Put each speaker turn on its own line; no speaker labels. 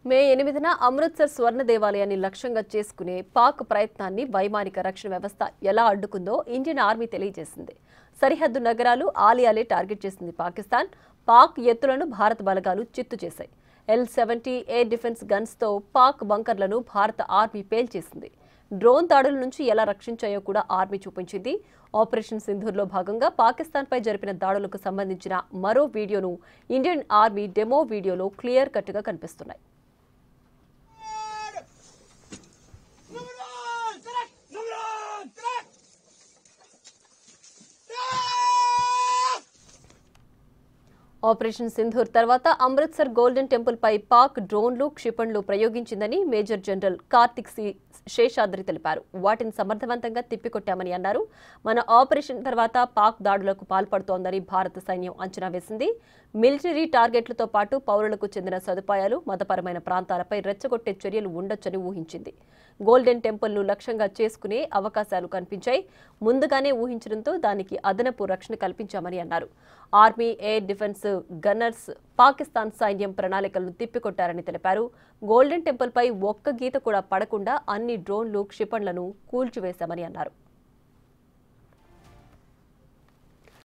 మే 8న అమృత్సర్ స్వర్ణ దేవాలయాన్ని లక్ష్యంగా చేసుకునే పాక్ ప్రయత్నాన్ని వైమానిక రక్షణ వ్యవస్థ ఎలా అడ్డుకుందో ఇండియన్ ఆర్మీ తెలియజేసింది. సరిహద్దు నగరాలు, ఆలయాలే టార్గెట్ చేసింది పాకిస్తాన్. పాక్ ఎత్తులను భారత బలగాలు చిత్తు చేశాయి. L-70 ఎయిర్ డిఫెన్స్ గన్స్తో పాక్ బంకర్లను భారత ఆర్మీ పేల్చేసింది. డ్రోన్ దాడుల నుంచి ఎలా రక్షించాయో కూడా ఆర్మీ చూపించింది. ఆపరేషన్ సింధూర్లో భాగంగా పాకిస్తాన్పై జరిపిన దాడులకు సంబంధించిన మరో వీడియోను ఇండియన్ ఆర్మీ డెమో వీడియోలో క్లియర్ కట్గా కనిపిస్తున్నాయి. ఆపరేషన్ సింధూర్ తర్వాత అమృత్సర్ గోల్డెన్ టెంపుల్ పై పాక్ డ్రోన్లు, క్షిపణులు ప్రయోగించిందని మేజర్ జనరల్ కార్తిక్ శేషాద్రి తెలిపారు. వాటిని సమర్థవంతంగా తిప్పికొట్టామని అన్నారు. మన ఆపరేషన్ తర్వాత పాక్ దాడులకు పాల్పడుతోందని భారత సైన్యం అంచనా వేసింది. మిలిటరీ టార్గెట్లతో పాటు పౌరులకు చెందిన సదుపాయాలు, మతపరమైన ప్రాంతాలపై రెచ్చగొట్టే చర్యలు ఉండొచ్చని ఊహించింది. గోల్డెన్ టెంపుల్ను లక్ష్యంగా చేసుకునే అవకాశాలు కనిపించాయి. ముందుగానే ఊహించడంతో దానికి అదనపు రక్షణ కల్పించామని అన్నారు. Army, air defence gunners Pakistan సైన్యం ప్రణాళికలను తిప్పికొట్టారని తెలిపారు. గోల్డెన్ టెంపుల్ పై ఒక్క గీత కూడా పడకుండా అన్ని డ్రోన్లు, క్షిపణులను కూల్చివేశామని అన్నారు.